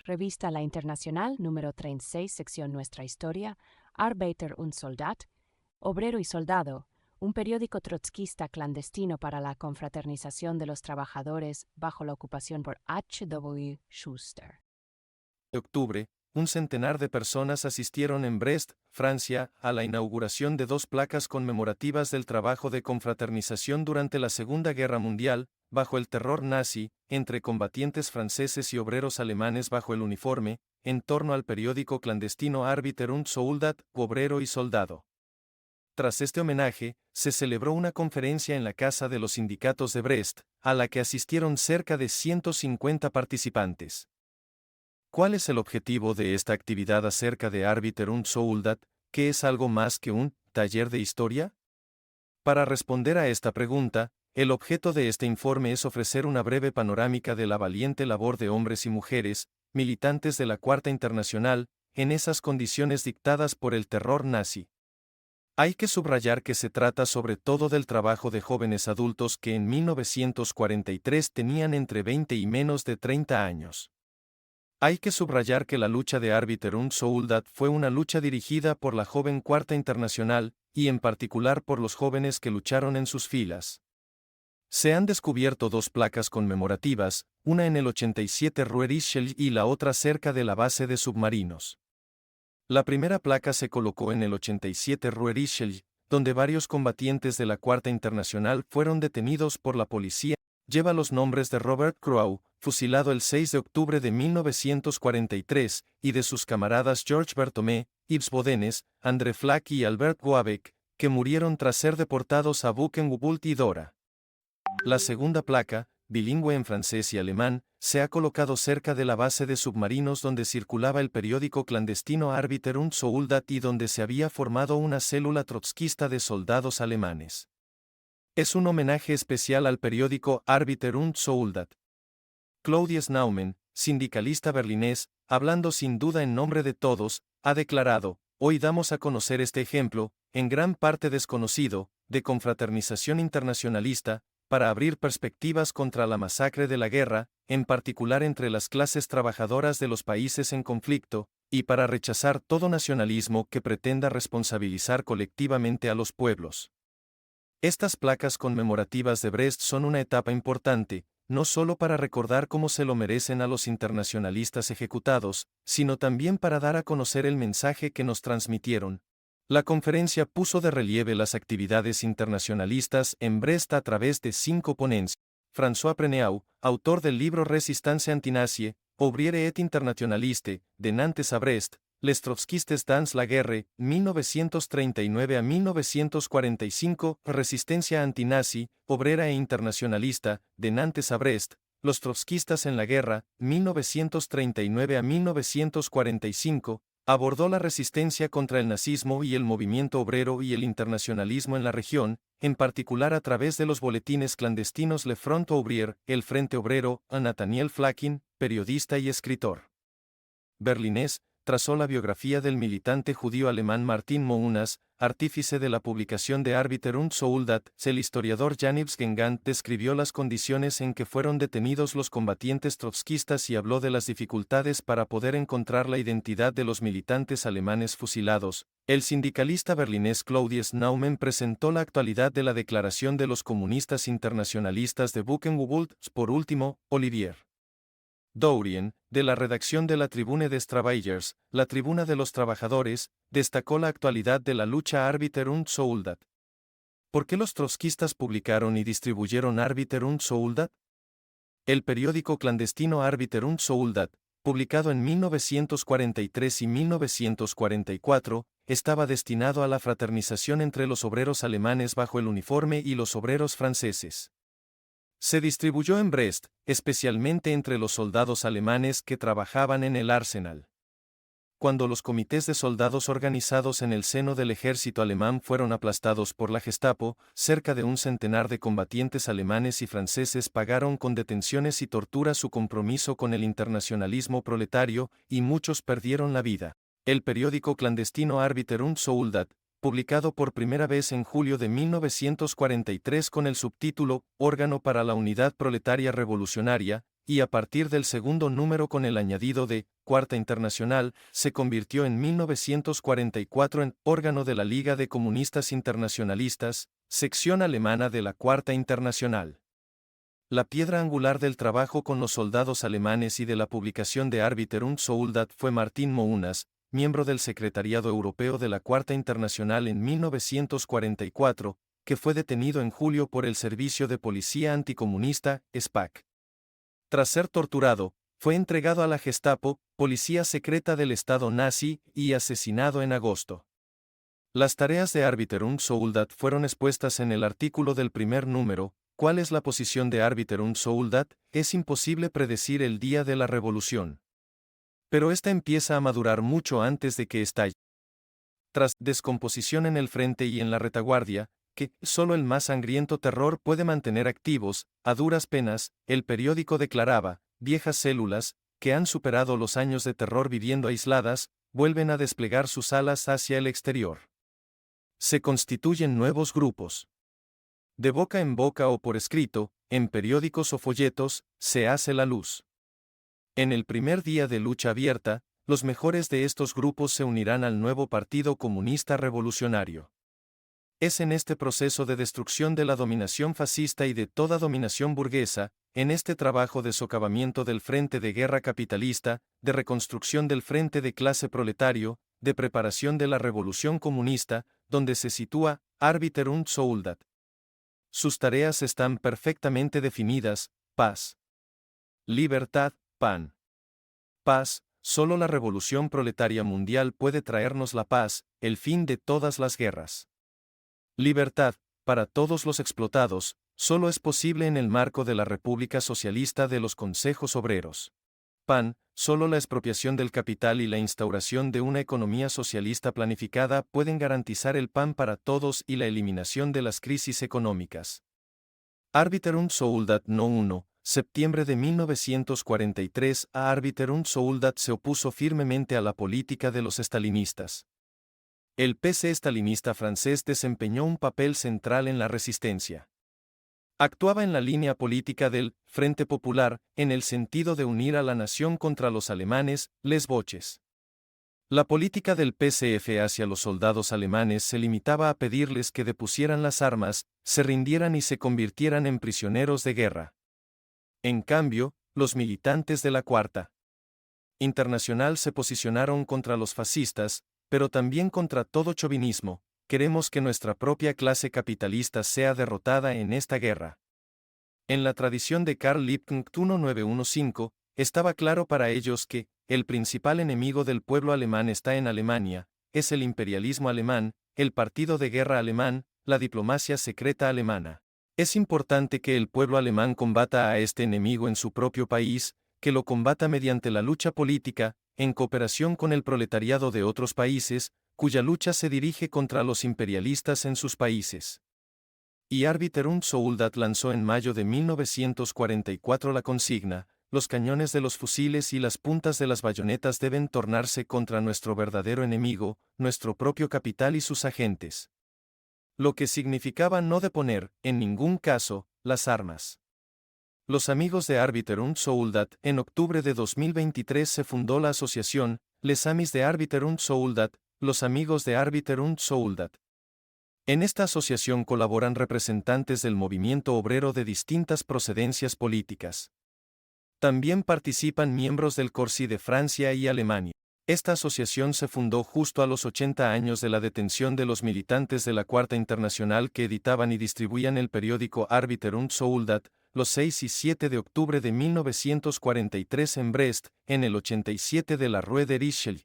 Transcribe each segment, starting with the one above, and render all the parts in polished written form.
Revista La Internacional, número 36, sección Nuestra Historia, Arbeiter und Soldat, Obrero y Soldado, un periódico trotskista clandestino para la confraternización de los trabajadores bajo la ocupación por H. W. Schuster. De octubre, un centenar de personas asistieron en Brest, Francia, a la inauguración de 2 placas conmemorativas del trabajo de confraternización durante la Segunda Guerra Mundial, bajo el terror nazi, entre combatientes franceses y obreros alemanes bajo el uniforme, en torno al periódico clandestino Arbeiter und Soldat, Obrero y Soldado. Tras este homenaje, se celebró una conferencia en la Casa de los Sindicatos de Brest, a la que asistieron cerca de 150 participantes. ¿Cuál es el objetivo de esta actividad acerca de Arbeiter und Soldat, que es algo más que un taller de historia? Para responder a esta pregunta, el objeto de este informe es ofrecer una breve panorámica de la valiente labor de hombres y mujeres, militantes de la Cuarta Internacional, en esas condiciones dictadas por el terror nazi. Hay que subrayar que se trata sobre todo del trabajo de jóvenes adultos que en 1943 tenían entre 20 y menos de 30 años. Hay que subrayar que la lucha de Arbeiter und Soldat fue una lucha dirigida por la joven Cuarta Internacional, y en particular por los jóvenes que lucharon en sus filas. Se han descubierto 2 placas conmemorativas, una en el 87 Rue Richelieu y la otra cerca de la base de submarinos. La primera placa se colocó en el 87 Rue Richelieu, donde varios combatientes de la Cuarta Internacional fueron detenidos por la policía. Lleva los nombres de Robert Crow, fusilado el 6 de octubre de 1943, y de sus camaradas George Berthomé, Yves Bodenes, André Flack y Albert Goabec, que murieron tras ser deportados a Buchenwald y Dora. La segunda placa, bilingüe en francés y alemán, se ha colocado cerca de la base de submarinos donde circulaba el periódico clandestino Arbeiter und Soldat y donde se había formado una célula trotskista de soldados alemanes. Es un homenaje especial al periódico Arbeiter und Soldat. Claudius Naumann, sindicalista berlinés, hablando sin duda en nombre de todos, ha declarado: hoy damos a conocer este ejemplo, en gran parte desconocido, de confraternización internacionalista, para abrir perspectivas contra la masacre de la guerra, en particular entre las clases trabajadoras de los países en conflicto, y para rechazar todo nacionalismo que pretenda responsabilizar colectivamente a los pueblos. Estas placas conmemorativas de Brest son una etapa importante, no solo para recordar cómo se lo merecen a los internacionalistas ejecutados, sino también para dar a conocer el mensaje que nos transmitieron. La conferencia puso de relieve las actividades internacionalistas en Brest a través de 5 ponencias. François Preneau, autor del libro Resistance antinazie, Ouvriere et Internationaliste, de Nantes a Brest, Les trotskistes dans la guerre, 1939 a 1945, Resistencia antinazi, obrera e internacionalista, de Nantes a Brest, Los trotskistas en la guerra, 1939 a 1945, abordó la resistencia contra el nazismo y el movimiento obrero y el internacionalismo en la región, en particular a través de los boletines clandestinos Le Front Ouvrier, el Frente Obrero, a Nathaniel Flakin, periodista y escritor berlinés, trazó la biografía del militante judío alemán Martin Mounas, artífice de la publicación de Arbeiter und Soldat. El historiador Jan-Yves Guingamp describió las condiciones en que fueron detenidos los combatientes trotskistas y habló de las dificultades para poder encontrar la identidad de los militantes alemanes fusilados. El sindicalista berlinés Claudius Naumann presentó la actualidad de la Declaración de los Comunistas Internacionalistas de Buchenwald. Por último, Olivier Dourien, de la redacción de la Tribune des Travailleurs, la Tribuna de los Trabajadores, destacó la actualidad de la lucha Arbeiter und Soldat. ¿Por qué los trotskistas publicaron y distribuyeron Arbeiter und Soldat? El periódico clandestino Arbeiter und Soldat, publicado en 1943 y 1944, estaba destinado a la fraternización entre los obreros alemanes bajo el uniforme y los obreros franceses. Se distribuyó en Brest, especialmente entre los soldados alemanes que trabajaban en el arsenal. Cuando los comités de soldados organizados en el seno del ejército alemán fueron aplastados por la Gestapo, cerca de un centenar de combatientes alemanes y franceses pagaron con detenciones y tortura su compromiso con el internacionalismo proletario, y muchos perdieron la vida. El periódico clandestino Arbeiter und Soldat, publicado por primera vez en julio de 1943 con el subtítulo Órgano para la Unidad Proletaria Revolucionaria, y a partir del segundo número con el añadido de Cuarta Internacional, se convirtió en 1944 en órgano de la Liga de Comunistas Internacionalistas, sección alemana de la Cuarta Internacional. La piedra angular del trabajo con los soldados alemanes y de la publicación de Arbeiter und Soldat fue Martin Mounas, miembro del Secretariado Europeo de la Cuarta Internacional en 1944, que fue detenido en julio por el Servicio de Policía Anticomunista, SPAC. Tras ser torturado, fue entregado a la Gestapo, policía secreta del Estado nazi, y asesinado en agosto. Las tareas de Arbeiter und Soldat fueron expuestas en el artículo del primer número. ¿Cuál es la posición de Arbeiter und Soldat? Es imposible predecir el día de la revolución. Pero esta empieza a madurar mucho antes de que estalle. Tras descomposición en el frente y en la retaguardia, que solo el más sangriento terror puede mantener activos, a duras penas, el periódico declaraba, viejas células, que han superado los años de terror viviendo aisladas, vuelven a desplegar sus alas hacia el exterior. Se constituyen nuevos grupos. De boca en boca o por escrito, en periódicos o folletos, se hace la luz. En el primer día de lucha abierta, los mejores de estos grupos se unirán al nuevo Partido Comunista Revolucionario. Es en este proceso de destrucción de la dominación fascista y de toda dominación burguesa, en este trabajo de socavamiento del frente de guerra capitalista, de reconstrucción del frente de clase proletario, de preparación de la revolución comunista, donde se sitúa Arbeiter und Soldat. Sus tareas están perfectamente definidas: paz, libertad, pan. Paz, solo la revolución proletaria mundial puede traernos la paz, el fin de todas las guerras. Libertad, para todos los explotados, solo es posible en el marco de la República Socialista de los Consejos Obreros. Pan, solo la expropiación del capital y la instauración de una economía socialista planificada pueden garantizar el pan para todos y la eliminación de las crisis económicas. Arbeiter und Soldat no 1, septiembre de 1943. A Arbeiter und Soldat se opuso firmemente a la política de los estalinistas. El PC estalinista francés desempeñó un papel central en la resistencia. Actuaba en la línea política del Frente Popular, en el sentido de unir a la nación contra los alemanes, les Boches. La política del PCF hacia los soldados alemanes se limitaba a pedirles que depusieran las armas, se rindieran y se convirtieran en prisioneros de guerra. En cambio, los militantes de la Cuarta Internacional se posicionaron contra los fascistas, pero también contra todo chauvinismo. Queremos que nuestra propia clase capitalista sea derrotada en esta guerra. En la tradición de Karl Liebknecht 1915, estaba claro para ellos que el principal enemigo del pueblo alemán está en Alemania, es el imperialismo alemán, el partido de guerra alemán, la diplomacia secreta alemana. Es importante que el pueblo alemán combata a este enemigo en su propio país, que lo combata mediante la lucha política, en cooperación con el proletariado de otros países, cuya lucha se dirige contra los imperialistas en sus países. Y Arbeiter und Soldat lanzó en mayo de 1944 la consigna: los cañones de los fusiles y las puntas de las bayonetas deben tornarse contra nuestro verdadero enemigo, nuestro propio capital y sus agentes. Lo que significaba no deponer, en ningún caso, las armas. Los amigos de Arbeiter und Soldat. En octubre de 2023 se fundó la asociación Les Amis de Arbeiter und Soldat, los amigos de Arbeiter und Soldat. En esta asociación colaboran representantes del movimiento obrero de distintas procedencias políticas. También participan miembros del CORSI de Francia y Alemania. Esta asociación se fundó justo a los 80 años de la detención de los militantes de la Cuarta Internacional que editaban y distribuían el periódico Arbeiter und Soldat, los 6 y 7 de octubre de 1943 en Brest, en el 87 de la Rue de Richelieu.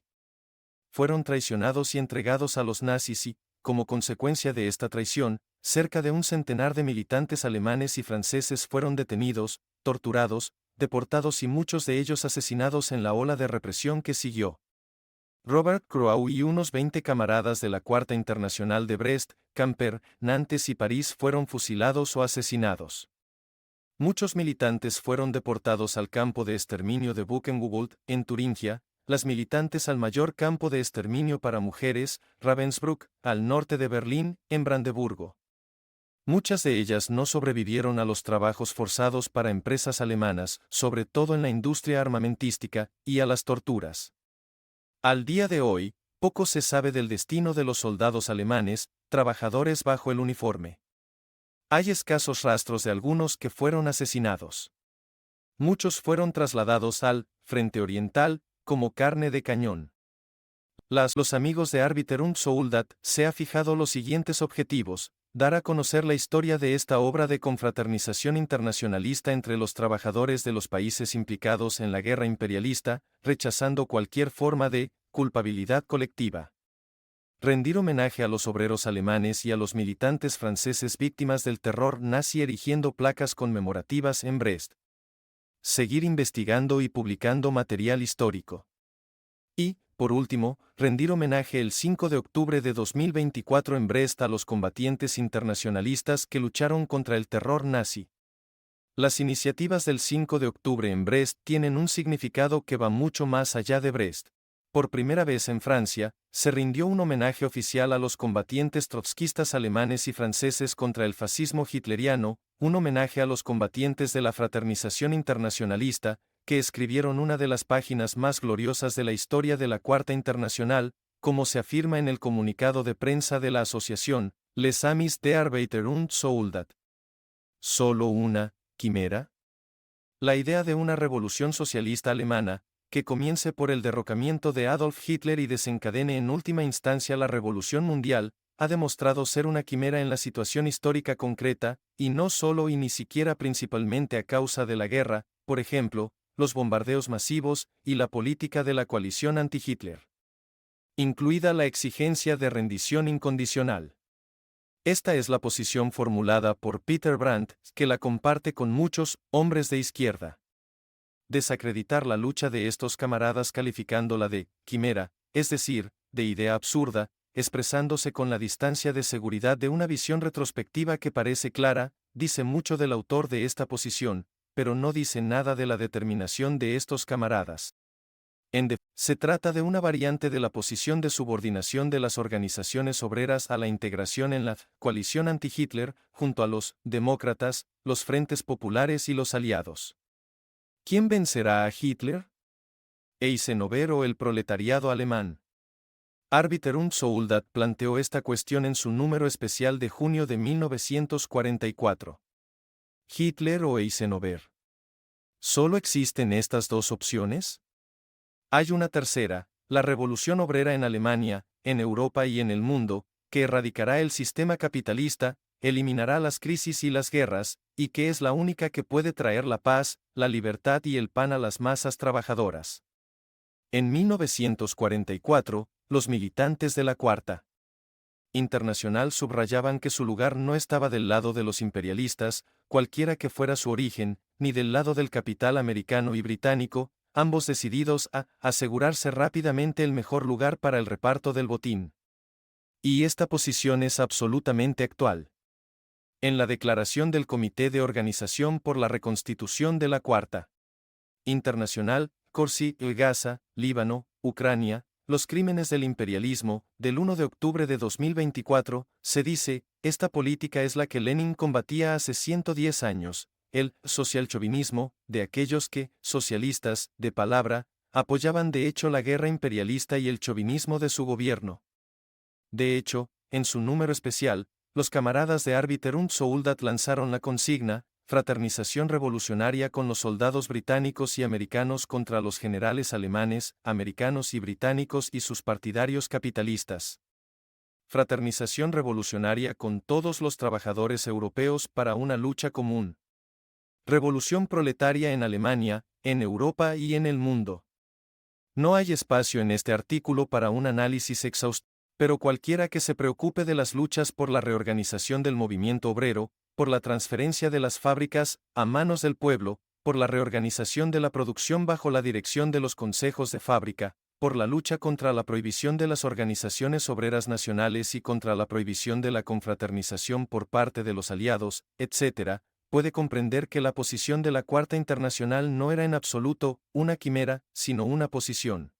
Fueron traicionados y entregados a los nazis y, como consecuencia de esta traición, cerca de un centenar de militantes alemanes y franceses fueron detenidos, torturados, deportados y muchos de ellos asesinados en la ola de represión que siguió. Robert Croix y unos 20 camaradas de la Cuarta Internacional de Brest, Quimper, Nantes y París fueron fusilados o asesinados. Muchos militantes fueron deportados al campo de exterminio de Buchenwald, en Turingia, las militantes al mayor campo de exterminio para mujeres, Ravensbrück, al norte de Berlín, en Brandeburgo. Muchas de ellas no sobrevivieron a los trabajos forzados para empresas alemanas, sobre todo en la industria armamentística, y a las torturas. Al día de hoy, poco se sabe del destino de los soldados alemanes, trabajadores bajo el uniforme. Hay escasos rastros de algunos que fueron asesinados. Muchos fueron trasladados al Frente Oriental como carne de cañón. Los amigos de Arbeiter und Soldat se ha fijado los siguientes objetivos: dar a conocer la historia de esta obra de confraternización internacionalista entre los trabajadores de los países implicados en la guerra imperialista, rechazando cualquier forma de culpabilidad colectiva. Rendir homenaje a los obreros alemanes y a los militantes franceses víctimas del terror nazi erigiendo placas conmemorativas en Brest. Seguir investigando y publicando material histórico. Y, por último, rendir homenaje el 5 de octubre de 2024 en Brest a los combatientes internacionalistas que lucharon contra el terror nazi. Las iniciativas del 5 de octubre en Brest tienen un significado que va mucho más allá de Brest. Por primera vez en Francia, se rindió un homenaje oficial a los combatientes trotskistas alemanes y franceses contra el fascismo hitleriano, un homenaje a los combatientes de la fraternización internacionalista, que escribieron una de las páginas más gloriosas de la historia de la Cuarta Internacional, como se afirma en el comunicado de prensa de la asociación, Les Amis der Arbeiter und Soldat. ¿Solo una quimera? La idea de una revolución socialista alemana, que comience por el derrocamiento de Adolf Hitler y desencadene en última instancia la revolución mundial, ha demostrado ser una quimera en la situación histórica concreta, y no solo y ni siquiera principalmente a causa de la guerra, por ejemplo, los bombardeos masivos y la política de la coalición anti-Hitler. Incluida la exigencia de rendición incondicional. Esta es la posición formulada por Peter Brandt, que la comparte con muchos hombres de izquierda. Desacreditar la lucha de estos camaradas calificándola de quimera, es decir, de idea absurda, expresándose con la distancia de seguridad de una visión retrospectiva que parece clara, dice mucho del autor de esta posición, pero no dice nada de la determinación de estos camaradas. Se trata de una variante de la posición de subordinación de las organizaciones obreras a la integración en la coalición anti-Hitler, junto a los demócratas, los frentes populares y los aliados. ¿Quién vencerá a Hitler? Eisenhower o el proletariado alemán. Arbeiter und Soldat planteó esta cuestión en su número especial de junio de 1944. ¿Hitler o Eisenhower? ¿Solo existen estas dos opciones? Hay una tercera, la revolución obrera en Alemania, en Europa y en el mundo, que erradicará el sistema capitalista, eliminará las crisis y las guerras, y que es la única que puede traer la paz, la libertad y el pan a las masas trabajadoras. En 1944, los militantes de la Cuarta Internacional subrayaban que su lugar no estaba del lado de los imperialistas, cualquiera que fuera su origen, ni del lado del capital americano y británico, ambos decididos a asegurarse rápidamente el mejor lugar para el reparto del botín. Y esta posición es absolutamente actual. En la declaración del Comité de Organización por la Reconstitución de la Cuarta Internacional, Corsi, Gaza, Líbano, Ucrania, los crímenes del imperialismo, del 1 de octubre de 2024, se dice, esta política es la que Lenin combatía hace 110 años, el socialchauvinismo, de aquellos que, socialistas, de palabra, apoyaban de hecho la guerra imperialista y el chauvinismo de su gobierno. De hecho, en su número especial, los camaradas de Arbeiter und Soldat lanzaron la consigna, fraternización revolucionaria con los soldados británicos y americanos contra los generales alemanes, americanos y británicos y sus partidarios capitalistas. Fraternización revolucionaria con todos los trabajadores europeos para una lucha común. Revolución proletaria en Alemania, en Europa y en el mundo. No hay espacio en este artículo para un análisis exhaustivo, pero cualquiera que se preocupe de las luchas por la reorganización del movimiento obrero, por la transferencia de las fábricas a manos del pueblo, por la reorganización de la producción bajo la dirección de los consejos de fábrica, por la lucha contra la prohibición de las organizaciones obreras nacionales y contra la prohibición de la confraternización por parte de los aliados, etc., puede comprender que la posición de la Cuarta Internacional no era en absoluto una quimera, sino una posición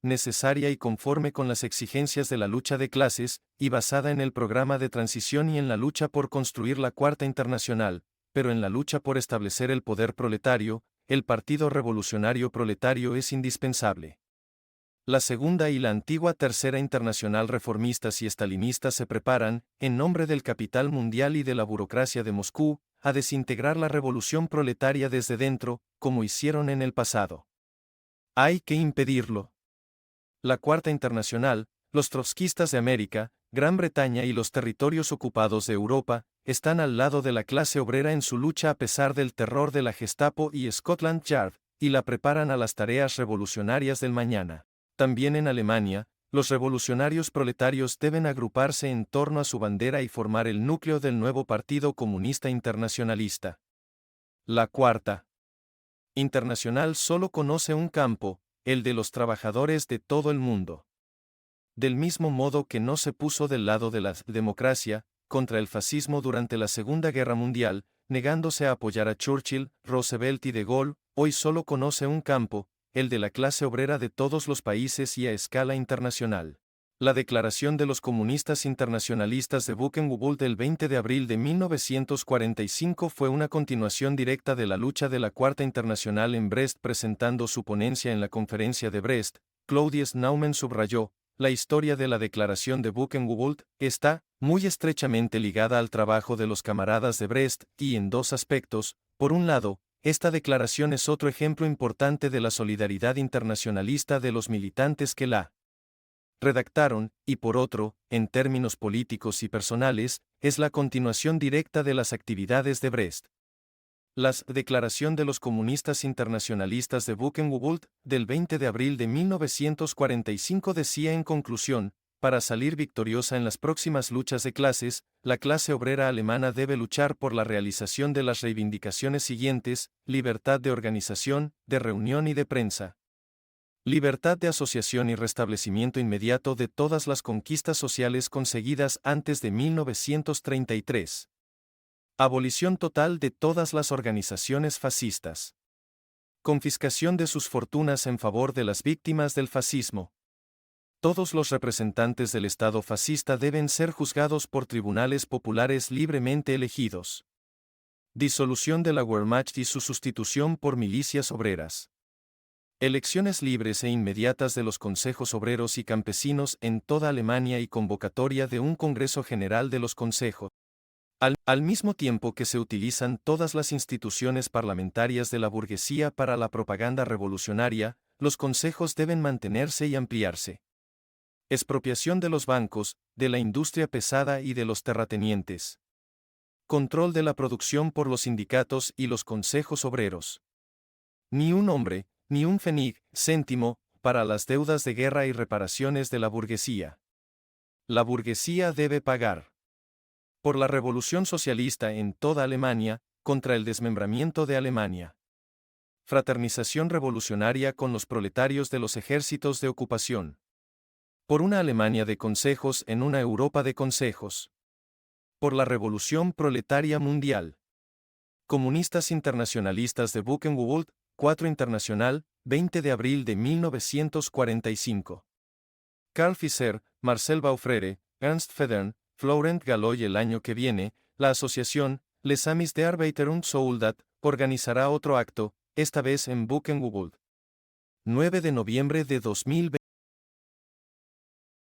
necesaria y conforme con las exigencias de la lucha de clases, y basada en el programa de transición y en la lucha por construir la Cuarta Internacional, pero en la lucha por establecer el poder proletario, el Partido Revolucionario Proletario es indispensable. La Segunda y la antigua Tercera Internacional reformistas y estalinistas se preparan, en nombre del capital mundial y de la burocracia de Moscú, a desintegrar la revolución proletaria desde dentro, como hicieron en el pasado. Hay que impedirlo. La Cuarta Internacional, los trotskistas de América, Gran Bretaña y los territorios ocupados de Europa, están al lado de la clase obrera en su lucha a pesar del terror de la Gestapo y Scotland Yard, y la preparan a las tareas revolucionarias del mañana. También en Alemania, los revolucionarios proletarios deben agruparse en torno a su bandera y formar el núcleo del nuevo Partido Comunista Internacionalista. La Cuarta Internacional solo conoce un campo, el de los trabajadores de todo el mundo. Del mismo modo que no se puso del lado de la democracia, contra el fascismo durante la Segunda Guerra Mundial, negándose a apoyar a Churchill, Roosevelt y de Gaulle, hoy solo conoce un campo, el de la clase obrera de todos los países y a escala internacional. La Declaración de los Comunistas Internacionalistas de Buchenwald del 20 de abril de 1945 fue una continuación directa de la lucha de la Cuarta Internacional en Brest. Presentando su ponencia en la Conferencia de Brest, Claudius Naumann subrayó: la historia de la Declaración de Buchenwald está muy estrechamente ligada al trabajo de los camaradas de Brest, y en dos aspectos. Por un lado, esta declaración es otro ejemplo importante de la solidaridad internacionalista de los militantes que la redactaron, y por otro, en términos políticos y personales, es la continuación directa de las actividades de Brest. La Declaración de los Comunistas Internacionalistas de Buchenwald, del 20 de abril de 1945 decía en conclusión: para salir victoriosa en las próximas luchas de clases, la clase obrera alemana debe luchar por la realización de las reivindicaciones siguientes: libertad de organización, de reunión y de prensa, libertad de asociación y restablecimiento inmediato de todas las conquistas sociales conseguidas antes de 1933. Abolición total de todas las organizaciones fascistas. Confiscación de sus fortunas en favor de las víctimas del fascismo. Todos los representantes del Estado fascista deben ser juzgados por tribunales populares libremente elegidos. Disolución de la Wehrmacht y su sustitución por milicias obreras. Elecciones libres e inmediatas de los consejos obreros y campesinos en toda Alemania y convocatoria de un Congreso General de los Consejos. Al mismo tiempo que se utilizan todas las instituciones parlamentarias de la burguesía para la propaganda revolucionaria, los consejos deben mantenerse y ampliarse. Expropiación de los bancos, de la industria pesada y de los terratenientes. Control de la producción por los sindicatos y los consejos obreros. Ni un hombre, ni un pfennig, céntimo, para las deudas de guerra y reparaciones de la burguesía. La burguesía debe pagar. Por la revolución socialista en toda Alemania, contra el desmembramiento de Alemania. Fraternización revolucionaria con los proletarios de los ejércitos de ocupación. Por una Alemania de consejos en una Europa de consejos. Por la revolución proletaria mundial. Comunistas Internacionalistas de Buchenwald, 4 Internacional, 20 de abril de 1945. Karl Fischer, Marcel Baufrere, Ernst Federn, Florent Galloy. El año que viene, la asociación Les Amis de Arbeiter und Soldat organizará otro acto, esta vez en Buchenwald. 9 de noviembre de 2020.